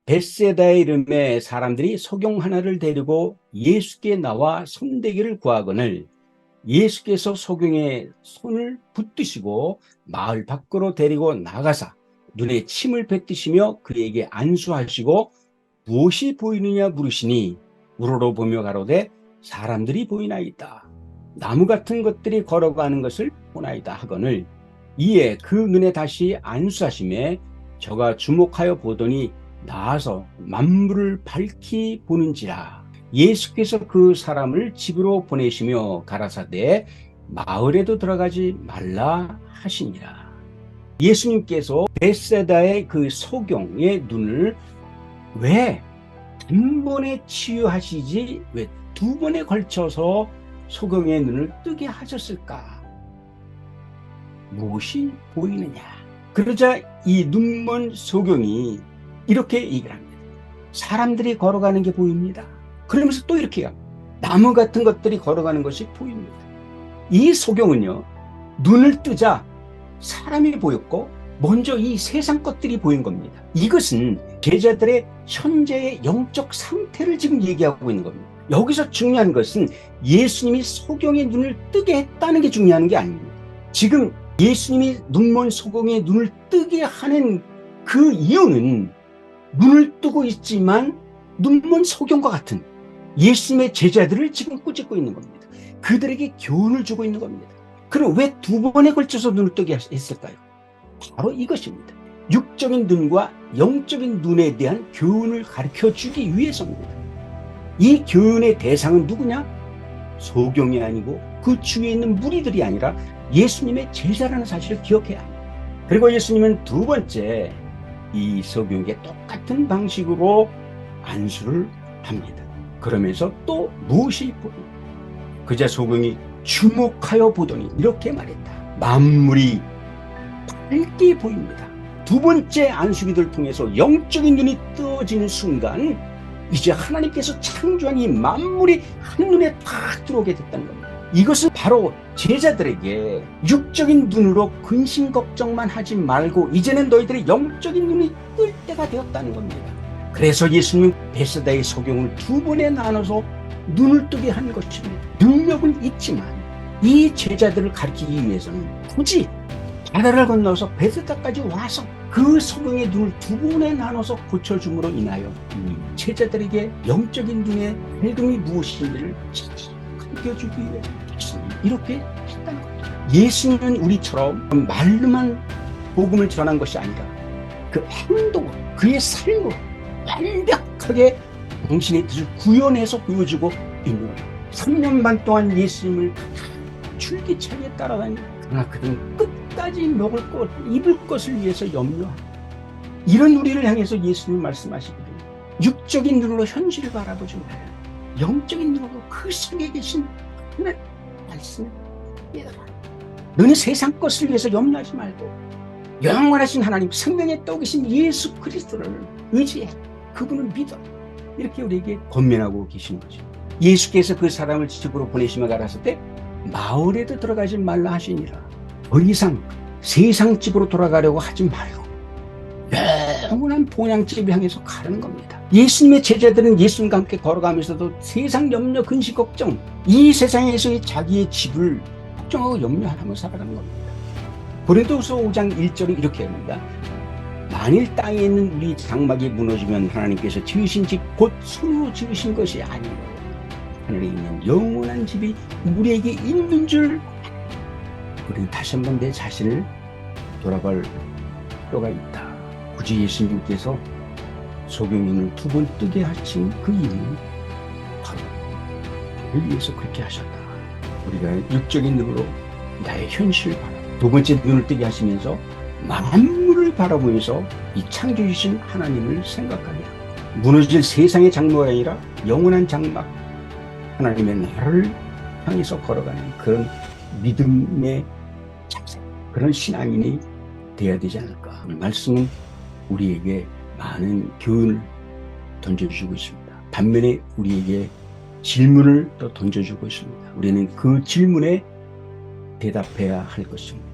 벳세다의 이름에 사람들이 소경 하나를 데리고 예수께 나와 손대기를 구하거늘 예수께서 소경의 손을 붙드시고 마을 밖으로 데리고 나가사 눈에 침을 뱉으시며 그에게 안수하시고 무엇이 보이느냐 물으시니 우러러 보며 가로되 사람들이 보이나이다. 나무 같은 것들이 걸어가는 것을 보나이다 하거늘 이에 그 눈에 다시 안수하심에 저가 주목하여 보더니 나아서 만물을 밝히 보는지라. 예수께서 그 사람을 집으로 보내시며 가라사대 마을에도 들어가지 말라 하시니라. 예수님께서 벳세다의 그 소경의 눈을 왜 단번에 치유하시지 왜 두 번에 걸쳐서 소경의 눈을 뜨게 하셨을까? 무엇이 보이느냐? 그러자 이 눈먼 소경이 이렇게 얘기를 합니다. 사람들이 걸어가는 게 보입니다. 그러면서 또 이렇게 해요. 나무 같은 것들이 걸어가는 것이 보입니다. 이 소경은요, 눈을 뜨자 사람이 보였고 먼저 이 세상 것들이 보인 겁니다. 이것은 제자들의 현재의 영적 상태를 지금 얘기하고 있는 겁니다. 여기서 중요한 것은 예수님이 소경의 눈을 뜨게 했다는 게 중요한 게 아닙니다. 지금 예수님이 눈먼 소경의 눈을 뜨게 하는 그 이유는 눈을 뜨고 있지만 눈먼 소경과 같은 예수님의 제자들을 지금 꾸짖고 있는 겁니다. 그들에게 교훈을 주고 있는 겁니다. 그럼 왜 두 번에 걸쳐서 눈을 뜨게 했을까요? 바로 이것입니다. 육적인 눈과 영적인 눈에 대한 교훈을 가르쳐주기 위해서입니다. 이 교훈의 대상은 누구냐? 소경이 아니고 그 주위에 있는 무리들이 아니라 예수님의 제자라는 사실을 기억해야 합니다. 그리고 예수님은 두 번째 이 소경에게 똑같은 방식으로 안수를 합니다. 그러면서 또 무엇이 보이냐? 그자 소경이 주목하여 보더니 이렇게 말했다. 만물이 밝게 보입니다. 두 번째 안수기도를 통해서 영적인 눈이 떠지는 순간 이제 하나님께서 창조한 이 만물이 한눈에 딱 들어오게 됐다는 겁니다. 이것은 바로 제자들에게 육적인 눈으로 근심 걱정만 하지 말고 이제는 너희들의 영적인 눈이 뜰 때가 되었다는 겁니다. 그래서 예수님은 벳세다의 소경을 두 번에 나눠서 눈을 뜨게 한 것입니다. 능력은 있지만 이 제자들을 가르치기 위해서는 굳이 바다를 건너서 벳세다까지 와서 그 소경의 눈을 두 번에 나눠서 고쳐줌으로 인하여 제자들에게 영적인 눈의 밝음이 무엇인지를 가르쳐주기 위해 이렇게 했다는 겁니다. 예수님은 우리처럼 말로만 복음을 전한 것이 아니라 그 행동으로 그의 삶으로 완벽하게 당신의 뜻을 구현해서 보여주고 있는 거예요. 3년 반 동안 예수님을 줄기차게 따라다니고 그러나 그들은 끝까지 먹을 것, 입을 것을 위해서 염려하고 이런 우리를 향해서 예수님 말씀하시거든요. 육적인 눈으로 현실을 바라보지 말아요. 영적인 눈으로 그 속에 계신 하나님 말씀을 믿어라. 너는 세상 것을 위해서 염려하지 말고 영원하신 하나님 생명의 떡이신 예수 그리스도를 의지해 그분을 믿어. 이렇게 우리에게 권면하고 계신 거죠. 예수께서 그 사람을 집으로 보내시며 가라사대 때 마을에도 들어가지 말라 하시니라. 더 이상 세상 집으로 돌아가려고 하지 말고 영원한 본향집을 향해서 가는 겁니다. 예수님의 제자들은 예수님과 함께 걸어가면서도 세상 염려, 근심, 걱정 이 세상에서의 자기의 집을 걱정하고 염려하며 살아가는 겁니다. 고린도후서 5장 1절은 이렇게 합니다. 만일 땅에 있는 우리 장막이 무너지면 하나님께서 지으신 집 곧 손으로 지으신 것이 아니고 하늘에 있는 영원한 집이 우리에게 있는 줄 우리는 다시 한번 내 자신을 돌아볼 필요가 있다. 굳이 예수님께서 소경의 눈을 두 번 뜨게 하신 그 이유는 바로 나를 위해서 그렇게 하셨다. 우리가 육적인 눈으로 나의 현실을 바라보고 두 번째 눈을 뜨게 하시면서 만물을 바라보면서 이 창조주신 하나님을 생각하게 하고 무너질 세상의 장막이 아니라 영원한 장막 하나님의 나라를 향해서 걸어가는 그런 믿음의 자세, 그런 신앙인이 돼야 되지 않을까. 말씀은 우리에게 많은 교훈을 던져주고 있습니다. 반면에 우리에게 질문을 또 던져주고 있습니다. 우리는 그 질문에 대답해야 할 것입니다.